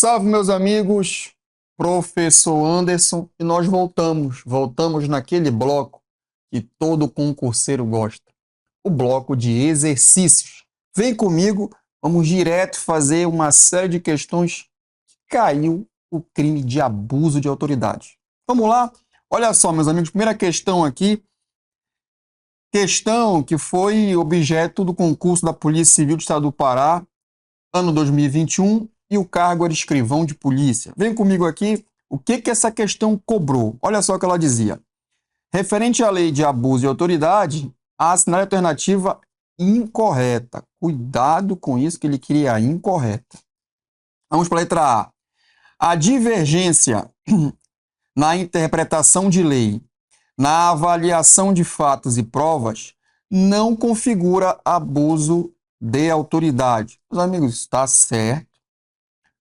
Salve, meus amigos, professor Anderson, e nós voltamos naquele bloco que todo concurseiro gosta, o bloco de exercícios. Vem comigo, vamos direto fazer uma série de questões que caiu o crime de abuso de autoridade. Vamos lá? Olha só, meus amigos, primeira questão aqui, questão que foi objeto do concurso da Polícia Civil do Estado do Pará, ano 2021, e o cargo era escrivão de polícia. Vem comigo aqui, o que essa questão cobrou? Olha só o que ela dizia. Referente à lei de abuso de autoridade, a assinale alternativa incorreta. Cuidado com isso, que ele queria a incorreta. Vamos para a letra A. A divergência na interpretação de lei, na avaliação de fatos e provas, não configura abuso de autoridade. Meus amigos, está certo.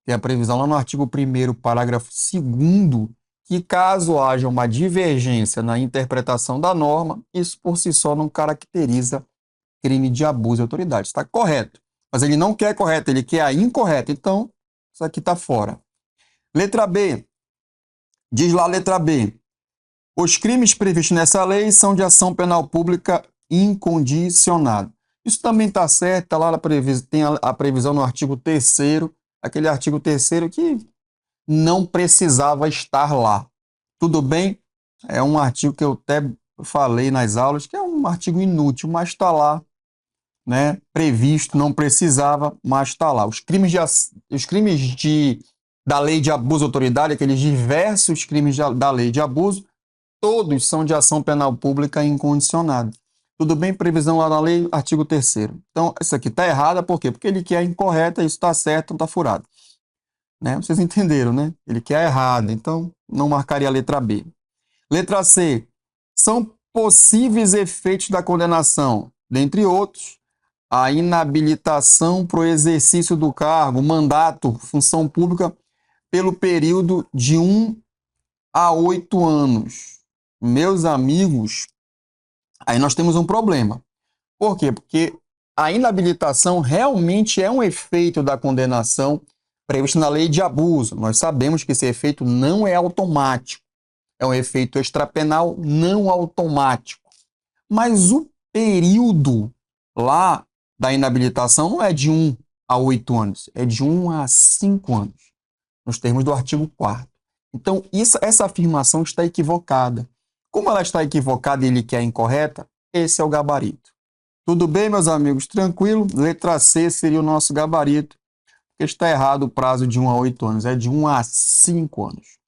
Tem a previsão lá no artigo 1º, parágrafo 2º, que caso haja uma divergência na interpretação da norma, isso por si só não caracteriza crime de abuso de autoridade. Está correto. Mas ele não quer correto, ele quer a incorreta. Então, isso aqui está fora. Letra B. Diz lá a letra B. Os crimes previstos nessa lei são de ação penal pública incondicionada. Isso também está certo, está lá tem a previsão no artigo 3º, aquele artigo 3º que não precisava estar lá. Tudo bem? É um artigo que eu até falei nas aulas, que é um artigo inútil, mas está lá, né? Previsto, não precisava, mas está lá. Os crimes da lei de abuso de autoridade, aqueles diversos crimes da lei de abuso, todos são de ação penal pública incondicionada. Tudo bem? Previsão lá na lei, artigo 3º. Então, isso aqui está errado, por quê? Porque ele quer a incorreta, isso está certo, não está furado. Né? Vocês entenderam, né? Ele quer a errada, então não marcaria a letra B. Letra C. São possíveis efeitos da condenação, dentre outros, a inabilitação para o exercício do cargo, mandato, função pública, pelo período de 1 a 8 anos. Meus amigos, aí nós temos um problema. Por quê? Porque a inabilitação realmente é um efeito da condenação previsto na lei de abuso. Nós sabemos que esse efeito não é automático. É um efeito extrapenal não automático. Mas o período lá da inabilitação não é de 1 a 8 anos, é de 1 a 5 anos, nos termos do artigo 4º. Então, essa afirmação está equivocada. Como ela está equivocada e ele quer incorreta, esse é o gabarito. Tudo bem, meus amigos? Tranquilo? Letra C seria o nosso gabarito, porque está errado o prazo de 1 a 8 anos, é de 1 a 5 anos.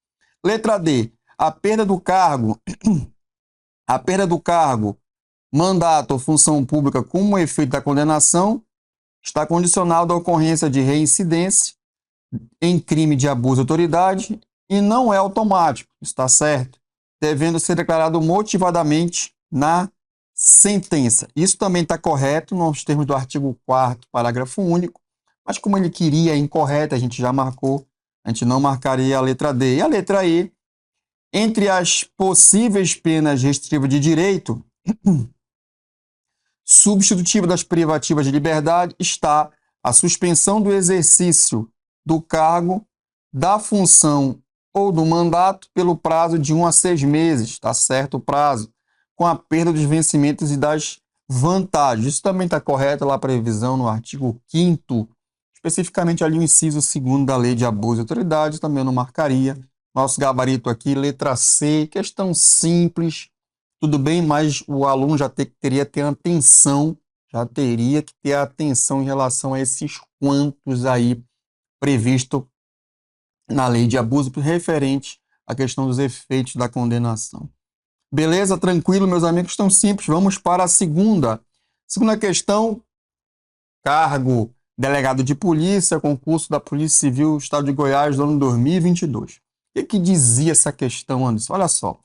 Letra D. A perda do cargo, mandato ou função pública como efeito da condenação está condicionado à ocorrência de reincidência em crime de abuso de autoridade e não é automático, está certo, devendo ser declarado motivadamente na sentença. Isso também está correto nos termos do artigo 4º, parágrafo único, mas como ele queria incorreto, a gente já marcou, a gente não marcaria a letra D. E a letra E, entre as possíveis penas restritivas de direito, substitutiva das privativas de liberdade, está a suspensão do exercício do cargo, da função ou do mandato pelo prazo de 1 a 6 meses, está certo o prazo, com a perda dos vencimentos e das vantagens. Isso também está correto lá a previsão no artigo 5º, especificamente ali o inciso 2º da lei de abuso de autoridade, também não marcaria. Nosso gabarito aqui, letra C, questão simples, tudo bem, mas o aluno teria que ter atenção, já teria que ter atenção em relação a esses quantos aí previsto na lei de abuso referente à questão dos efeitos da condenação. Beleza? Tranquilo, meus amigos? Tão simples. Vamos para a segunda. Segunda questão, cargo delegado de polícia, concurso da Polícia Civil, Estado de Goiás, do ano 2022. O que dizia essa questão, Anderson? Olha só.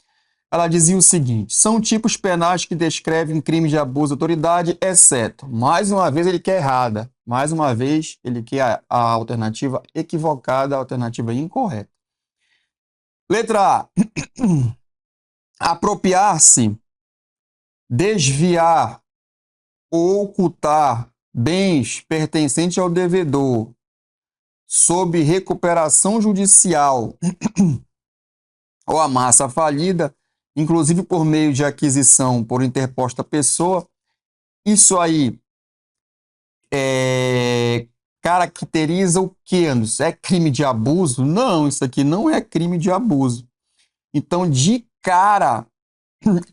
Ela dizia o seguinte: são tipos penais que descrevem crimes de abuso de autoridade, exceto, mais uma vez ele quer errada, mais uma vez ele quer a alternativa equivocada, a alternativa incorreta. Letra A. Apropriar-se, desviar ou ocultar bens pertencentes ao devedor, sob recuperação judicial ou a massa falida, inclusive por meio de aquisição por interposta pessoa, isso aí caracteriza o quê, Anderson? É crime de abuso? Não, isso aqui não é crime de abuso. Então, de cara,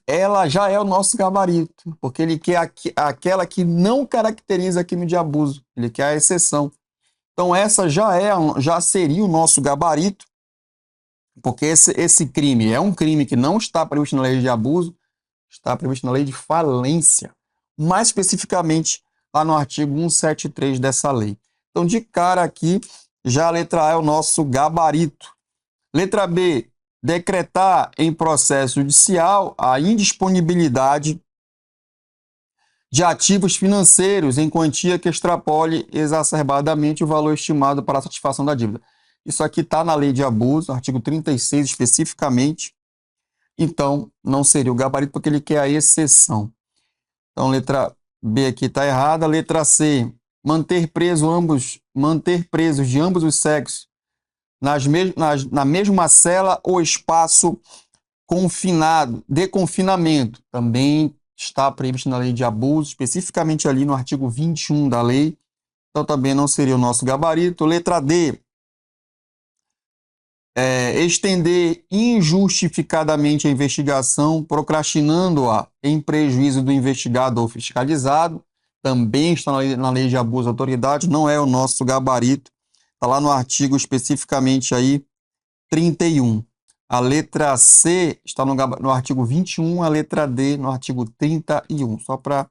ela já é o nosso gabarito, porque ele quer aquela que não caracteriza crime de abuso, ele quer a exceção. Então, essa já seria o nosso gabarito, porque esse crime é um crime que não está previsto na lei de abuso, está previsto na lei de falência, mais especificamente lá no artigo 173 dessa lei. Então, de cara aqui, já a letra A é o nosso gabarito. Letra B, decretar em processo judicial a indisponibilidade de ativos financeiros em quantia que extrapole exacerbadamente o valor estimado para a satisfação da dívida. Isso aqui está na lei de abuso, artigo 36 especificamente. Então, não seria o gabarito porque ele quer a exceção. Então, letra B aqui está errada. Letra C, manter presos de ambos os sexos na mesma cela ou espaço confinado, de confinamento. Também está previsto na lei de abuso, especificamente ali no artigo 21 da lei. Então, também não seria o nosso gabarito. Letra D, estender injustificadamente a investigação, procrastinando-a em prejuízo do investigado ou fiscalizado, também está na lei de abuso de autoridade, não é o nosso gabarito, está lá no artigo especificamente aí 31. A letra C está no artigo 21, a letra D no artigo 31, só para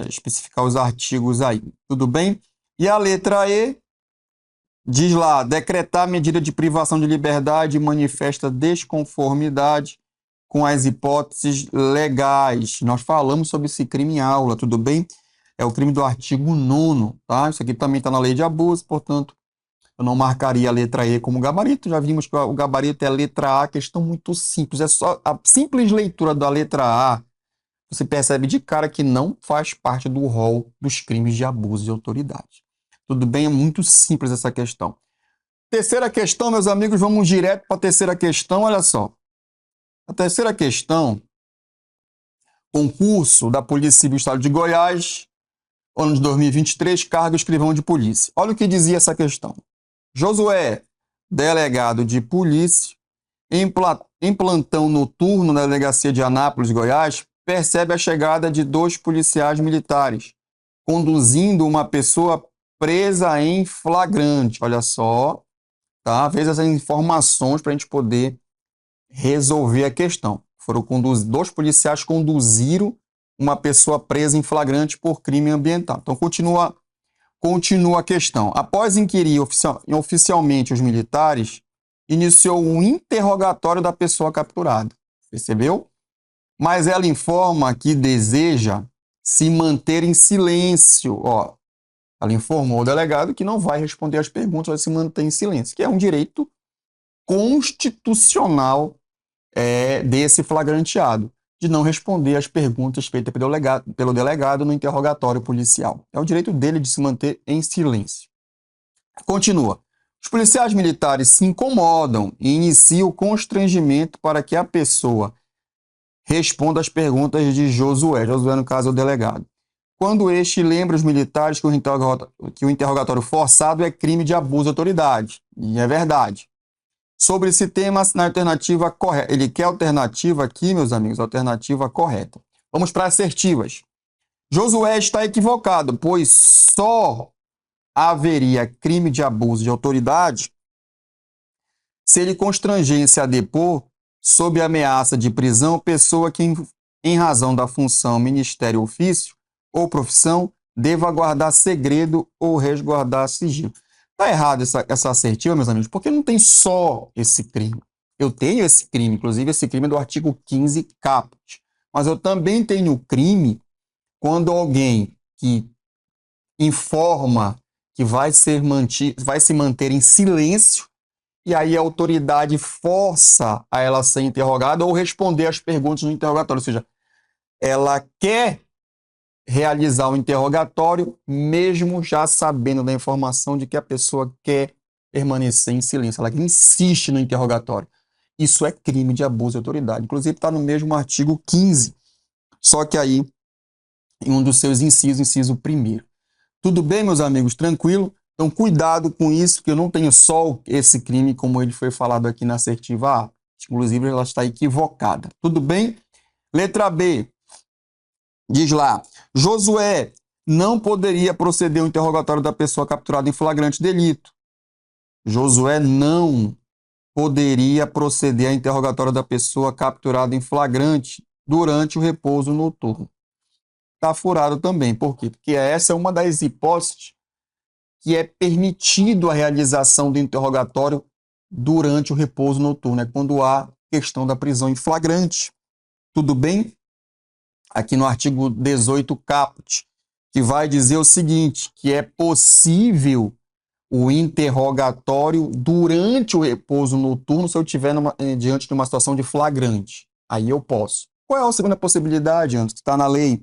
especificar os artigos aí, tudo bem? E a letra E diz lá, decretar medida de privação de liberdade manifesta desconformidade com as hipóteses legais. Nós falamos sobre esse crime em aula, tudo bem? É o crime do artigo 9º, tá? Isso aqui também está na lei de abuso, portanto, eu não marcaria a letra E como gabarito. Já vimos que o gabarito é a letra A, questão muito simples. É só a simples leitura da letra A, você percebe de cara que não faz parte do rol dos crimes de abuso de autoridade. Tudo bem? É muito simples essa questão. Terceira questão, meus amigos, vamos direto para a terceira questão. Olha só. A terceira questão, concurso da Polícia Civil do Estado de Goiás, ano de 2023, cargo escrivão de polícia. Olha o que dizia essa questão. Josué, delegado de polícia, em plantão noturno na delegacia de Anápolis, Goiás, percebe a chegada de 2 policiais militares, conduzindo uma pessoa presa em flagrante. Olha só, tá? Fez essas informações para a gente poder resolver a questão. 2 policiais conduziram uma pessoa presa em flagrante por crime ambiental. Então, continua a questão. Após inquirir oficialmente os militares, iniciou um interrogatório da pessoa capturada. Percebeu? Mas ela informa que deseja se manter em silêncio. Ó, ela informou o delegado que não vai responder às perguntas, vai se manter em silêncio, que é um direito constitucional desse flagranteado, de não responder às perguntas feitas pelo delegado no interrogatório policial. É o direito dele de se manter em silêncio. Continua. Os policiais militares se incomodam e iniciam o constrangimento para que a pessoa responda às perguntas de Josué. Josué, no caso, é o delegado. Quando este lembra os militares que o interrogatório forçado é crime de abuso de autoridade. E é verdade. Sobre esse tema, na alternativa correta. Ele quer alternativa aqui, meus amigos, alternativa correta. Vamos para assertivas. Josué está equivocado, pois só haveria crime de abuso de autoridade se ele constrangesse a depor, sob ameaça de prisão, pessoa que, em razão da função, ministério, ofício ou profissão, deva guardar segredo ou resguardar sigilo. Está errado essa assertiva, meus amigos, porque não tem só esse crime. Eu tenho esse crime, inclusive esse crime é do artigo 15 caput. Mas eu também tenho crime quando alguém que informa que vai se manter em silêncio e aí a autoridade força a ela ser interrogada ou responder às perguntas no interrogatório. Ou seja, ela quer realizar o interrogatório, mesmo já sabendo da informação de que a pessoa quer permanecer em silêncio, ela insiste no interrogatório. Isso é crime de abuso de autoridade. Inclusive está no mesmo artigo 15, só que aí em um dos seus incisos, inciso 1º. Tudo bem, meus amigos? Tranquilo? Então, cuidado com isso, porque eu não tenho só esse crime, como ele foi falado aqui na assertiva A. Inclusive, ela está equivocada. Tudo bem? Letra B. Diz lá, Josué não poderia proceder ao interrogatório da pessoa capturada em flagrante delito. Josué não poderia proceder ao interrogatório da pessoa capturada em flagrante durante o repouso noturno. Está furado também. Por quê? Porque essa é uma das hipóteses que é permitido a realização do interrogatório durante o repouso noturno. É quando há questão da prisão em flagrante. Tudo bem? Aqui no artigo 18 caput, que vai dizer o seguinte, que é possível o interrogatório durante o repouso noturno se eu estiver diante de uma situação de flagrante. Aí eu posso. Qual é a segunda possibilidade, antes que está na lei?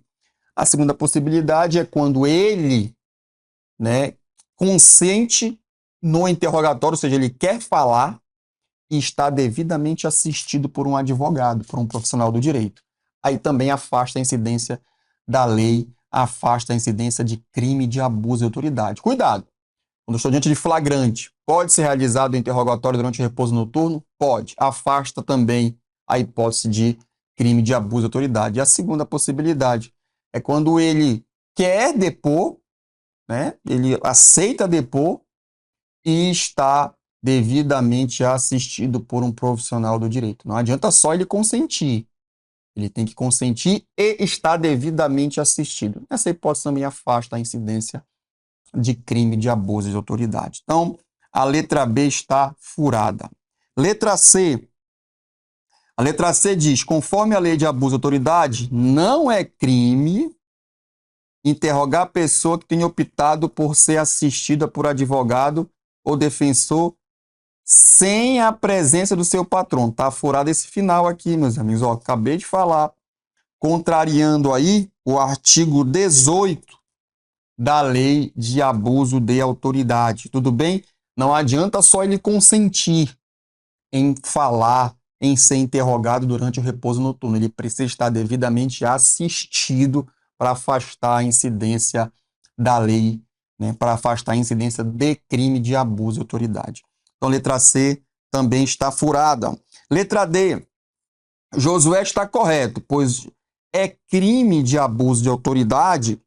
A segunda possibilidade é quando ele, consente no interrogatório, ou seja, ele quer falar e está devidamente assistido por um advogado, por um profissional do direito. Aí também afasta a incidência da lei, afasta a incidência de crime de abuso de autoridade. Cuidado! Quando eu estou diante de flagrante, pode ser realizado o interrogatório durante o repouso noturno? Pode. Afasta também a hipótese de crime de abuso de autoridade. E a segunda possibilidade é quando ele quer depor, ele aceita depor e está devidamente assistido por um profissional do direito. Não adianta só ele consentir. Ele tem que consentir e estar devidamente assistido. Essa hipótese também afasta a incidência de crime de abuso de autoridade. Então, a letra B está furada. Letra C. A letra C diz, conforme a lei de abuso de autoridade, não é crime interrogar a pessoa que tem optado por ser assistida por advogado ou defensor sem a presença do seu patrão. Está furado esse final aqui, meus amigos. Acabei de falar, contrariando aí o artigo 18 da lei de abuso de autoridade. Tudo bem? Não adianta só ele consentir em falar, em ser interrogado durante o repouso noturno. Ele precisa estar devidamente assistido para afastar a incidência da lei, para afastar a incidência de crime de abuso de autoridade. Então, letra C também está furada. Letra D. Josué está correto, pois é crime de abuso de autoridade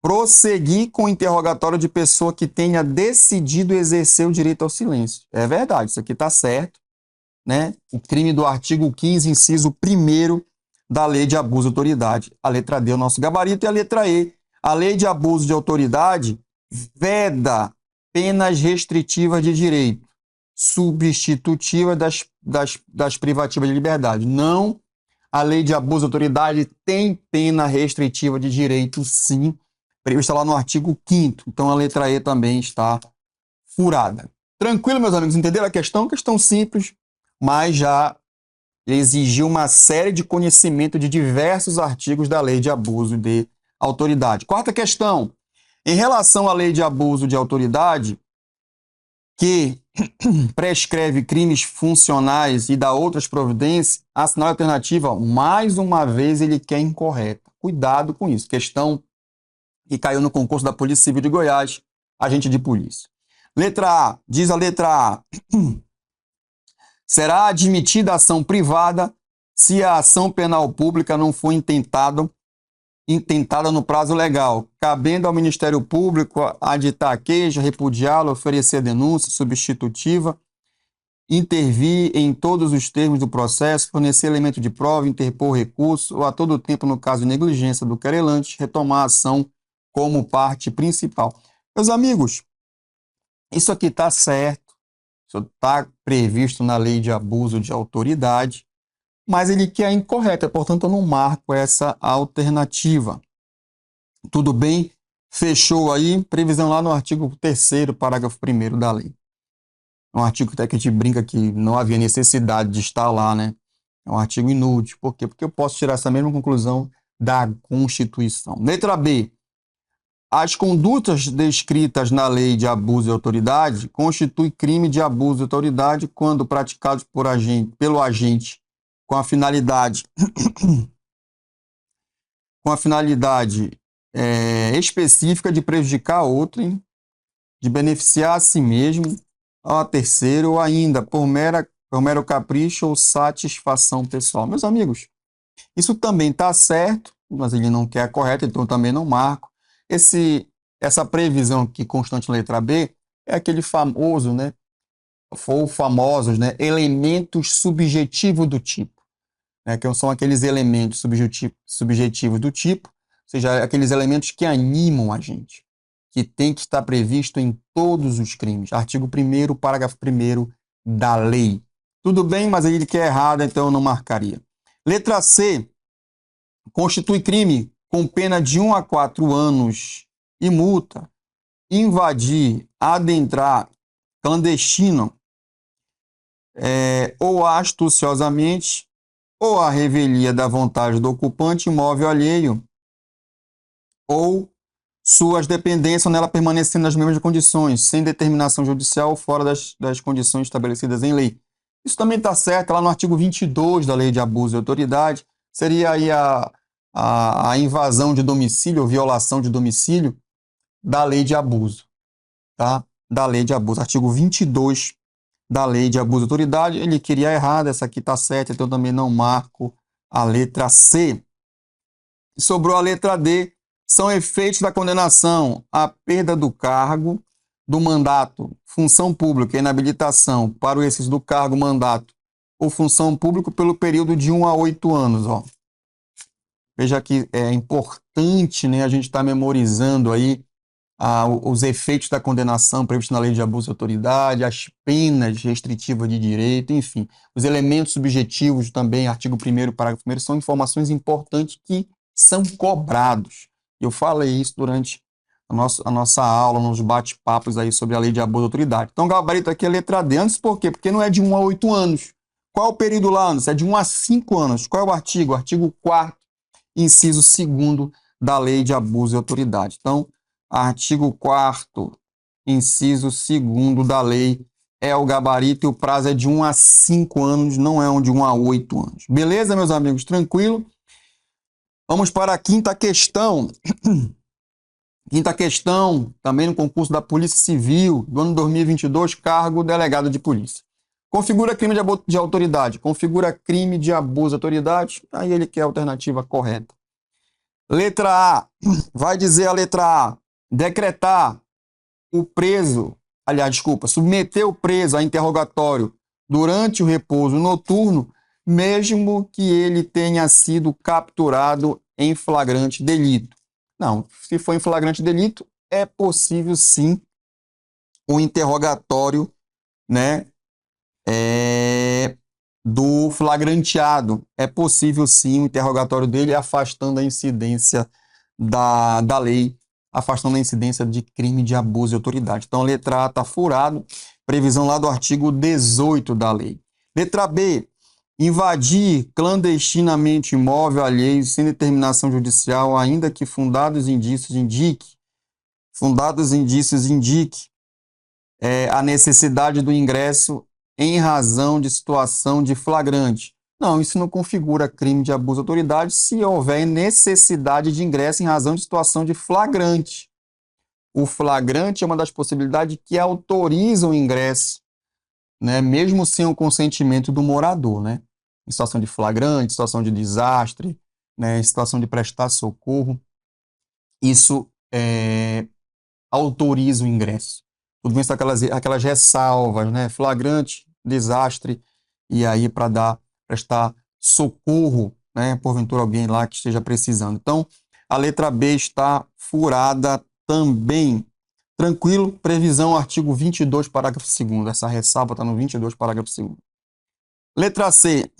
prosseguir com o interrogatório de pessoa que tenha decidido exercer o direito ao silêncio. É verdade, isso aqui está certo. O crime do artigo 15, inciso 1º da lei de abuso de autoridade. A letra D é o nosso gabarito e a letra E. A lei de abuso de autoridade veda penas restritivas de direito, substitutiva das privativas de liberdade. Não, a lei de abuso de autoridade tem pena restritiva de direito, sim, prevista lá no artigo 5º. Então, a letra E também está furada. Tranquilo, meus amigos? Entenderam a questão? Questão simples, mas já exigiu uma série de conhecimento de diversos artigos da lei de abuso de autoridade. Quarta questão. Em relação à lei de abuso de autoridade, que prescreve crimes funcionais e dá outras providências, a assinale alternativa, mais uma vez, ele quer incorreta. Cuidado com isso. Questão que caiu no concurso da Polícia Civil de Goiás, agente de polícia. Letra A, diz a letra A, será admitida a ação privada se a ação penal pública não for intentada no prazo legal, cabendo ao Ministério Público aditar a queixa, repudiá-la, oferecer denúncia substitutiva, intervir em todos os termos do processo, fornecer elemento de prova, interpor recurso ou a todo tempo, no caso de negligência do querelante, retomar a ação como parte principal. Meus amigos, isso aqui está certo, isso está previsto na lei de abuso de autoridade, mas ele quer incorreta, portanto eu não marco essa alternativa. Tudo bem? Fechou aí, previsão lá no artigo 3º, parágrafo 1º da lei. É um artigo até que a gente brinca que não havia necessidade de estar lá, É um artigo inútil. Por quê? Porque eu posso tirar essa mesma conclusão da Constituição. Letra B. As condutas descritas na lei de abuso de autoridade constituem crime de abuso de autoridade quando praticados pelo agente com a finalidade específica de prejudicar outrem, de beneficiar a si mesmo, a terceiro ou ainda por mero capricho ou satisfação pessoal. Meus amigos, isso também está certo, mas ele não quer a correta, então eu também não marco. Essa previsão aqui constante na letra B é aquele famoso, né? Ou famosos, né? Elementos subjetivos do tipo, né? Que são aqueles elementos subjetivos do tipo, ou seja, aqueles elementos que animam a gente, que tem que estar previsto em todos os crimes. Artigo 1º, parágrafo 1º da lei. Tudo bem, mas ele quer errado, então eu não marcaria. Letra C. Constitui crime com pena de 1 a 4 anos e multa, invadir, adentrar, clandestino, ou astuciosamente, ou a revelia da vontade do ocupante imóvel alheio, ou suas dependências nela permanecendo nas mesmas condições, sem determinação judicial ou fora das condições estabelecidas em lei. Isso também está certo, lá no artigo 22 da Lei de Abuso de Autoridade, seria aí a invasão de domicílio, ou violação de domicílio da lei de abuso, tá? Da lei de abuso, artigo 22 da Lei de Abuso de Autoridade, ele queria errado, essa aqui está certa, então eu também não marco a letra C. Sobrou a letra D, são efeitos da condenação a perda do cargo, do mandato, função pública e inabilitação para o exercício do cargo, mandato ou função pública pelo período de 1 a 8 anos. Ó. Veja que é importante, né, a gente estar memorizando aí os efeitos da condenação previstos na lei de abuso de autoridade, as penas restritivas de direito, enfim, os elementos subjetivos também, artigo 1º, parágrafo 1º, são informações importantes que são cobrados. Eu falei isso durante a nossa aula, nos bate-papos aí sobre a lei de abuso de autoridade. Então, o gabarito aqui é letra D. Antes, por quê? Porque não é de 1 a 8 anos. Qual é o período lá, Anderson? É de 1 a 5 anos. Qual é o artigo? O artigo 4º, inciso 2º da lei de abuso de autoridade. Então, artigo 4º, inciso 2º da lei é o gabarito e o prazo é de 1 a 5 anos, não é de 1 a 8 anos. Beleza, meus amigos? Tranquilo? Vamos para a quinta questão. Quinta questão, também no concurso da Polícia Civil, do ano 2022, cargo delegado de polícia. Configura crime de autoridade. Configura crime de abuso de autoridade. Aí ele quer a alternativa correta. Letra A. Vai dizer a letra A. Decretar o preso, submeter o preso a interrogatório durante o repouso noturno, mesmo que ele tenha sido capturado em flagrante delito. Não, se for em flagrante delito, é possível sim o interrogatório, né, do flagranteado. É possível sim o interrogatório dele, afastando a incidência da lei, afastando a incidência de crime de abuso de autoridade. Então, a letra A está furado, previsão lá do artigo 18 da lei. Letra B, invadir clandestinamente imóvel alheio sem determinação judicial, ainda que fundados indícios indique a necessidade do ingresso em razão de situação de flagrante. Não, isso não configura crime de abuso de autoridade se houver necessidade de ingresso em razão de situação de flagrante. O flagrante é uma das possibilidades que autorizam o ingresso, né, mesmo sem o consentimento do morador, né? Em situação de flagrante, situação de desastre, né, em situação de prestar socorro, isso autoriza o ingresso. Tudo bem, são aquelas ressalvas, né? Flagrante, desastre, e aí para prestar socorro, né? Porventura alguém lá que esteja precisando. Então, a letra B está furada também. Tranquilo? Previsão, artigo 22, parágrafo 2º. Essa ressalva está no 22, parágrafo 2º. Letra C.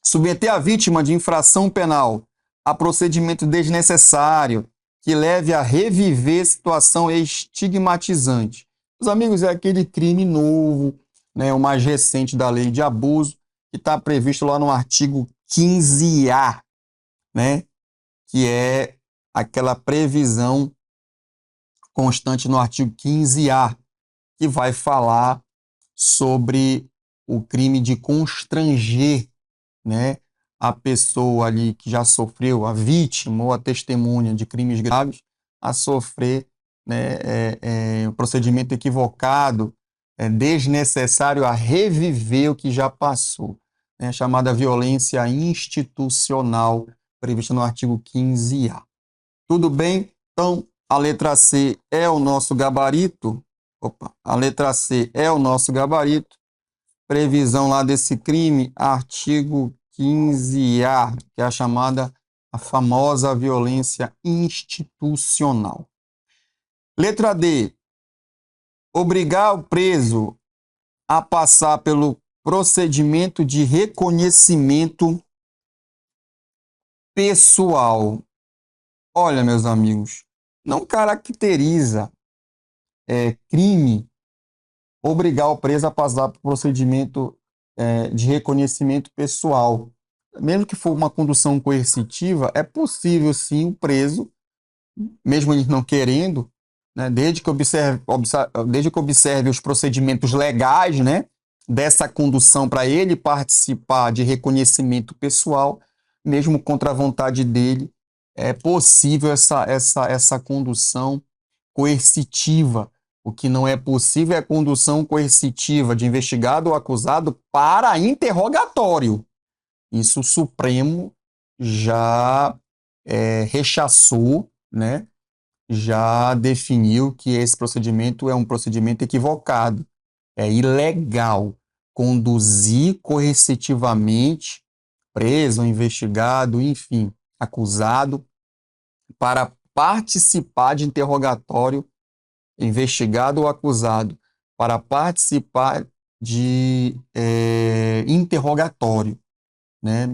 Submeter a vítima de infração penal a procedimento desnecessário que leve a reviver situação estigmatizante. Os amigos, é aquele crime novo, né, o mais recente da lei de abuso, que está previsto lá no artigo 15A. né? Que é aquela previsão constante no artigo 15A, que vai falar sobre o crime de constranger, né, a pessoa ali que já sofreu, a vítima ou a testemunha de crimes graves, a sofrer, né, um procedimento equivocado, desnecessário, a reviver o que já passou, né, chamada violência institucional, prevista no artigo 15A. Tudo bem? Então, a letra C é o nosso gabarito. Opa, a letra C é o nosso gabarito. Previsão lá desse crime, artigo 15A, que é a famosa violência institucional. Letra D, obrigar o preso a passar pelo procedimento de reconhecimento pessoal. Olha, meus amigos, não caracteriza crime obrigar o preso a passar por procedimento de reconhecimento pessoal. Mesmo que for uma condução coercitiva, é possível sim o preso, mesmo ele não querendo, né, desde que observe os procedimentos legais, né, dessa condução para ele participar de reconhecimento pessoal, mesmo contra a vontade dele, é possível essa condução coercitiva. O que não é possível é a condução coercitiva de investigado ou acusado para interrogatório. Isso o Supremo já rechaçou, né? Já definiu que esse procedimento é um procedimento equivocado, é ilegal conduzir coercitivamente preso, investigado, enfim, acusado, para participar de interrogatório, investigado ou acusado, para participar de interrogatório, né?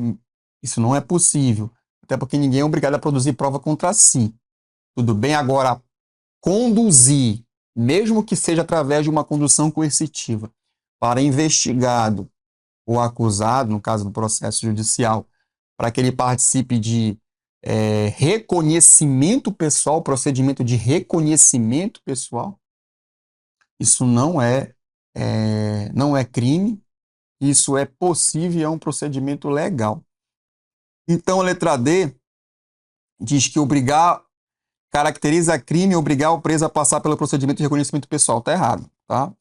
Isso não é possível, até porque ninguém é obrigado a produzir prova contra si. Tudo bem? Agora, conduzir, mesmo que seja através de uma condução coercitiva, para investigado ou acusado, no caso do processo judicial, para que ele participe de reconhecimento pessoal, procedimento de reconhecimento pessoal, isso não é crime, isso é possível e é um procedimento legal. Então, a letra D diz que caracteriza crime obrigar o preso a passar pelo procedimento de reconhecimento pessoal. Está errado, tá?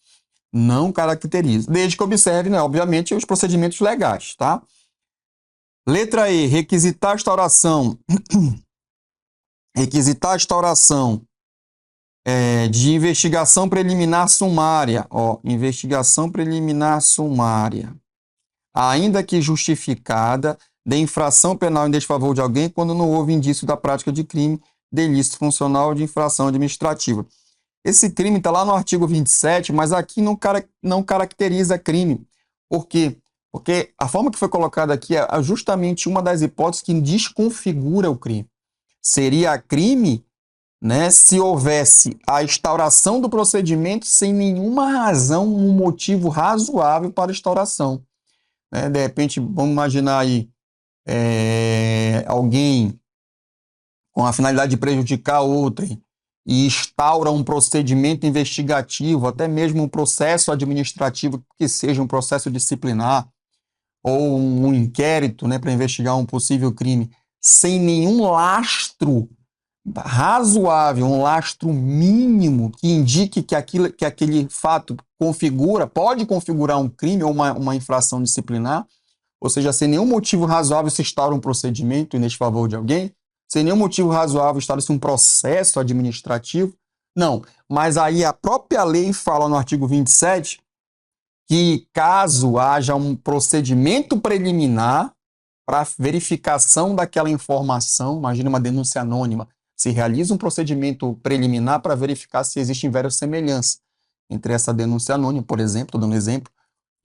Não caracteriza. Desde que observe, né, obviamente, os procedimentos legais, tá? Letra E, requisitar a instauração. Requisitar a instauração de investigação preliminar sumária. Ó, investigação preliminar sumária. Ainda que justificada, de infração penal em desfavor de alguém quando não houve indício da prática de crime, de ilícito funcional ou de infração administrativa. Esse crime está lá no artigo 27, mas aqui não caracteriza crime. Por quê? Porque a forma que foi colocada aqui é justamente uma das hipóteses que desconfigura o crime. Seria crime, né, se houvesse a instauração do procedimento sem nenhuma razão, um motivo razoável para a instauração. Né? De repente, vamos imaginar aí alguém com a finalidade de prejudicar outrem e instaura um procedimento investigativo, até mesmo um processo administrativo que seja um processo disciplinar ou um inquérito, né, para investigar um possível crime, sem nenhum lastro razoável, um lastro mínimo que indique que aquele fato pode configurar um crime ou uma infração disciplinar, ou seja, sem nenhum motivo razoável se instaura um procedimento em desfavor de alguém, sem nenhum motivo razoável instaura-se um processo administrativo. Não, mas aí a própria lei fala no artigo 27 que caso haja um procedimento preliminar para verificação daquela informação, imagina uma denúncia anônima, se realiza um procedimento preliminar para verificar se existe inverossemelhança entre essa denúncia anônima, por exemplo, estou dando um exemplo,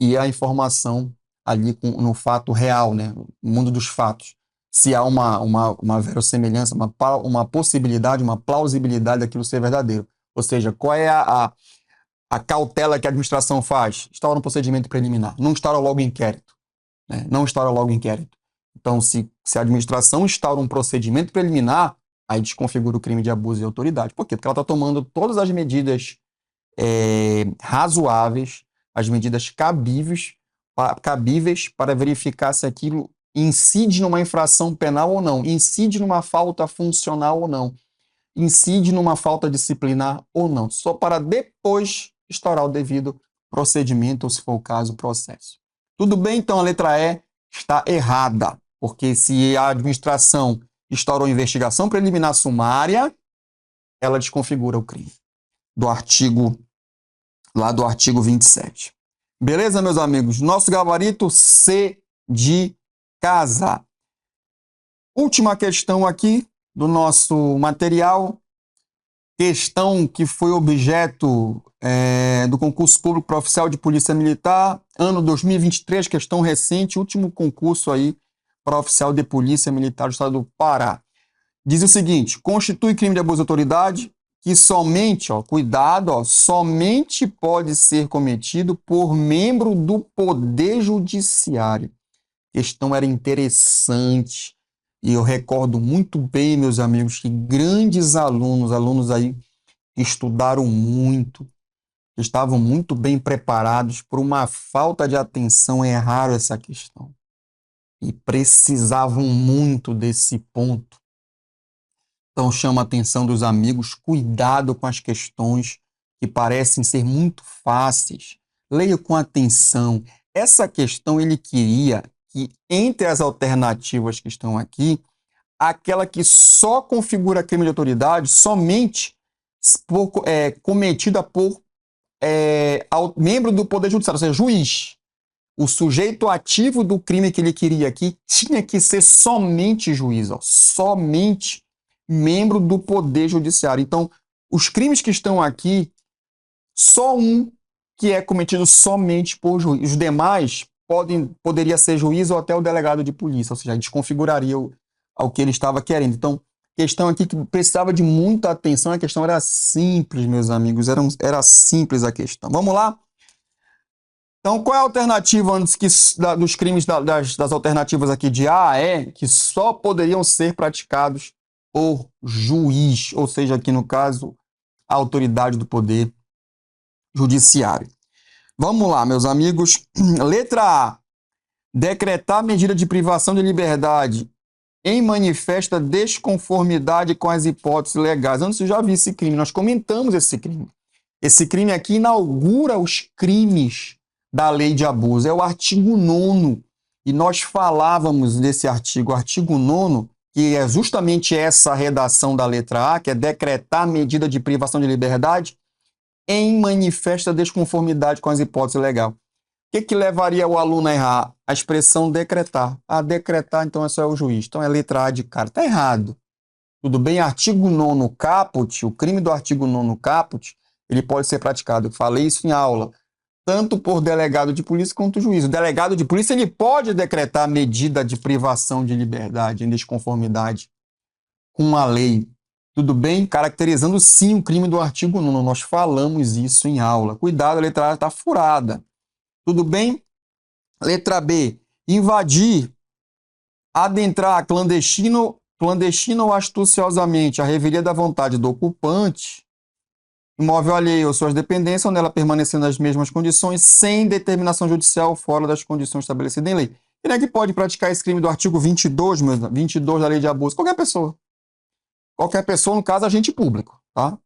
e a informação ali no fato real, né, no mundo dos fatos. Se há uma verossemelhança, uma possibilidade, uma plausibilidade daquilo ser verdadeiro. Ou seja, qual é a cautela que a administração faz? Instaura um procedimento preliminar, não instaura logo inquérito. Né? Não instaura logo inquérito. Então, se a administração instaura um procedimento preliminar, aí desconfigura o crime de abuso de autoridade. Por quê? Porque ela está tomando todas as medidas razoáveis, as medidas cabíveis para verificar se aquilo incide numa infração penal ou não, incide numa falta funcional ou não, incide numa falta disciplinar ou não, só para depois instaurar o devido procedimento, ou se for o caso, processo. Tudo bem? Então a letra E está errada, porque se a administração instaurou investigação preliminar sumária, ela desconfigura o crime do artigo 27. Beleza, meus amigos? Nosso gabarito C de casa. Última questão aqui do nosso material, questão que foi objeto do concurso público para oficial de polícia militar, ano 2023, questão recente, último concurso aí para oficial de polícia militar do estado do Pará. Diz o seguinte: constitui crime de abuso de autoridade que somente, cuidado, somente pode ser cometido por membro do Poder Judiciário. A questão era interessante e eu recordo muito bem, meus amigos, que grandes alunos aí que estudaram muito, que estavam muito bem preparados, por uma falta de atenção, erraram essa questão e precisavam muito desse ponto. Então chama a atenção dos amigos, cuidado com as questões que parecem ser muito fáceis. Leia com atenção. Essa questão ele queria que entre as alternativas que estão aqui, aquela que só configura crime de autoridade somente cometida por membro do Poder Judiciário, ou seja, juiz. O sujeito ativo do crime que ele queria aqui tinha que ser somente juiz, somente membro do Poder Judiciário. Então, os crimes que estão aqui, só um que é cometido somente por juiz. Os demais poderia ser juiz ou até o delegado de polícia, ou seja, desconfiguraria ao que ele estava querendo. Então, questão aqui que precisava de muita atenção, a questão era simples, meus amigos, era simples a questão. Vamos lá? Então, qual é a alternativa antes dos crimes das alternativas aqui de A a E, que só poderiam ser praticados por juiz, ou seja, aqui no caso, a autoridade do Poder Judiciário. Vamos lá, meus amigos. Letra A. Decretar medida de privação de liberdade em manifesta desconformidade com as hipóteses legais. Antes eu já vi esse crime, nós comentamos esse crime. Esse crime aqui inaugura os crimes da lei de abuso. É o artigo 9º. E nós falávamos desse artigo, artigo 9º, que é justamente essa redação da letra A, que é decretar medida de privação de liberdade em manifesta desconformidade com as hipóteses legais. O que levaria o aluno a errar? A expressão decretar. Decretar, então, é só o juiz. Então, é letra A de cara. Está errado. Tudo bem? Artigo 9º caput, o crime do artigo 9º caput, ele pode ser praticado. Eu falei isso em aula. Tanto por delegado de polícia quanto juiz. O delegado de polícia ele pode decretar medida de privação de liberdade em desconformidade com a lei. Tudo bem? Caracterizando sim o crime do artigo 9º. Nós falamos isso em aula. Cuidado, a letra A está furada. Tudo bem? Letra B. Invadir, adentrar clandestino ou astuciosamente a revelia da vontade do ocupante, imóvel alheio ou suas dependências, ou nela permanecendo nas mesmas condições, sem determinação judicial fora das condições estabelecidas em lei. Quem é que pode praticar esse crime do artigo 22, 22 da lei de abuso? Qualquer pessoa. Qualquer pessoa, no caso, agente público, tá?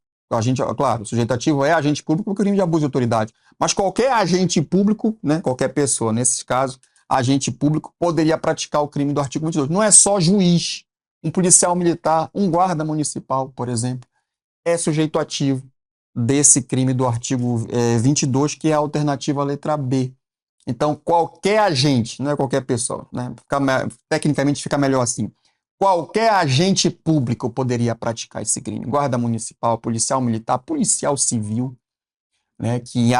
Claro, o sujeito ativo é agente público porque é crime de abuso de autoridade. Mas qualquer agente público, né, qualquer pessoa, nesse caso, agente público, poderia praticar o crime do artigo 22. Não é só juiz, um policial militar, um guarda municipal, por exemplo, é sujeito ativo desse crime do artigo 22, que é a alternativa à letra B. Então, qualquer agente, não é qualquer pessoa, né? Tecnicamente fica melhor assim. Qualquer agente público poderia praticar esse crime. Guarda municipal, policial militar, policial civil, né, que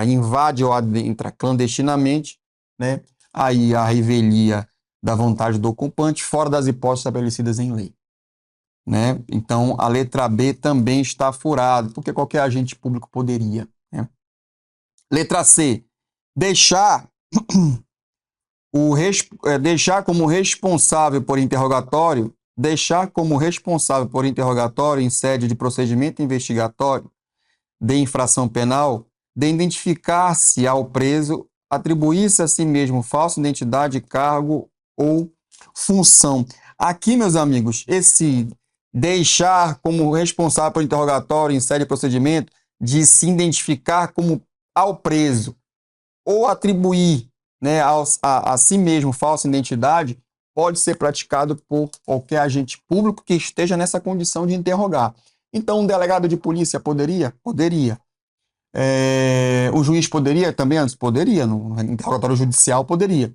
invade ou adentra clandestinamente, né, aí a revelia da vontade do ocupante, fora das hipóteses estabelecidas em lei. Né? Então, a letra B também está furada, porque qualquer agente público poderia. Né? Letra C. Deixar deixar como responsável por interrogatório, em sede de procedimento investigatório de infração penal, de identificar-se ao preso, atribuir-se a si mesmo falsa identidade, cargo ou função. Aqui, meus amigos, esse deixar como responsável por interrogatório em sede de procedimento, de se identificar como ao preso ou atribuir, né, a si mesmo falsa identidade, pode ser praticado por qualquer agente público que esteja nessa condição de interrogar. Então, um delegado de polícia poderia? Poderia. O juiz poderia também antes? Poderia. No interrogatório judicial, poderia.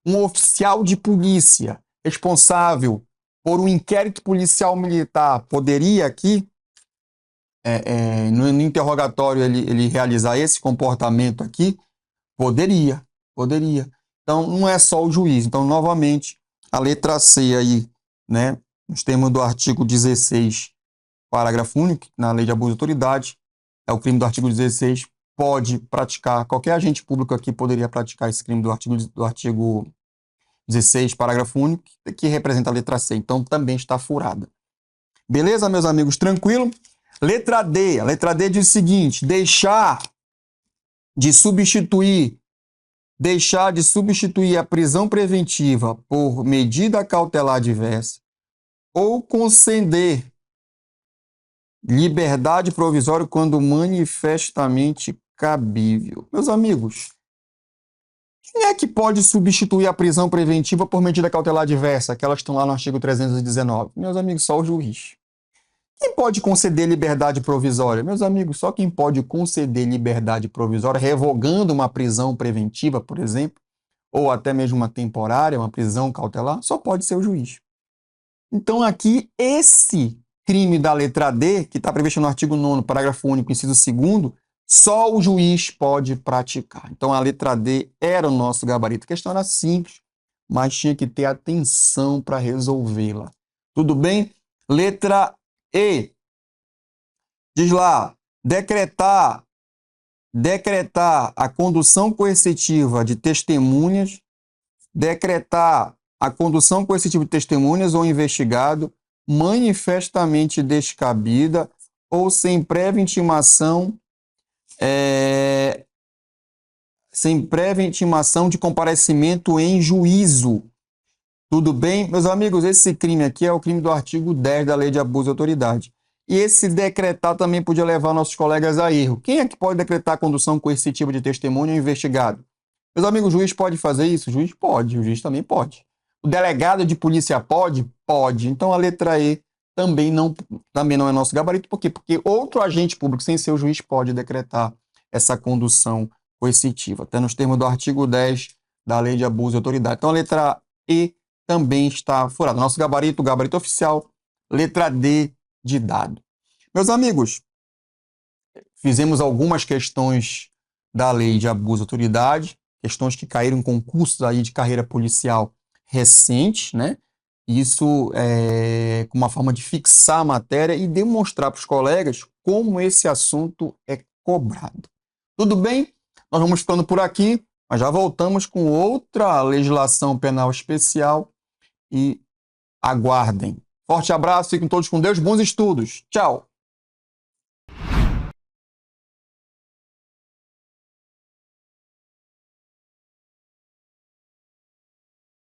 Um oficial de polícia responsável por um inquérito policial militar poderia aqui, no interrogatório, ele realizar esse comportamento aqui? Poderia. Então, não é só o juiz. Então, novamente, a letra C aí, né, nos termos do artigo 16, parágrafo único, na lei de abuso de autoridade, é o crime do artigo 16, pode praticar, qualquer agente público aqui poderia praticar esse crime do artigo 16, parágrafo único, que representa a letra C. Então, também está furada. Beleza, meus amigos? Tranquilo? Letra D. A letra D diz o seguinte: deixar de substituir a prisão preventiva por medida cautelar diversa ou conceder liberdade provisória quando manifestamente cabível. Meus amigos, quem é que pode substituir a prisão preventiva por medida cautelar diversa? Aquelas que estão lá no artigo 319. Meus amigos, só o juiz. Quem pode conceder liberdade provisória? Meus amigos, só quem pode conceder liberdade provisória, revogando uma prisão preventiva, por exemplo, ou até mesmo uma temporária, uma prisão cautelar, só pode ser o juiz. Então, aqui, esse crime da letra D, que está previsto no artigo 9º, parágrafo único, inciso 2º, só o juiz pode praticar. Então, a letra D era o nosso gabarito. A questão era simples, mas tinha que ter atenção para resolvê-la. Tudo bem? Letra E. Diz lá, decretar a condução coercitiva de testemunhas, ou investigado manifestamente descabida ou sem prévia intimação de comparecimento em juízo. Tudo bem? Meus amigos, esse crime aqui é o crime do artigo 10 da Lei de Abuso de Autoridade. E esse decretar também podia levar nossos colegas a erro. Quem é que pode decretar a condução coercitiva de testemunha ou investigado? Meus amigos, o juiz pode fazer isso? O juiz pode, o juiz também pode. O delegado de polícia pode? Pode. Então a letra E também não é nosso gabarito. Por quê? Porque outro agente público, sem ser o juiz, pode decretar essa condução coercitiva, até nos termos do artigo 10 da Lei de Abuso de Autoridade. Então a letra E também está furada. Nosso gabarito, o gabarito oficial, letra D de dado. Meus amigos, fizemos algumas questões da Lei de Abuso de Autoridade, questões que caíram em concursos aí de carreira policial recente, né? Isso é uma forma de fixar a matéria e demonstrar para os colegas como esse assunto é cobrado. Tudo bem? Nós vamos ficando por aqui, mas já voltamos com outra legislação penal especial e aguardem. Forte abraço, fiquem todos com Deus, bons estudos. Tchau!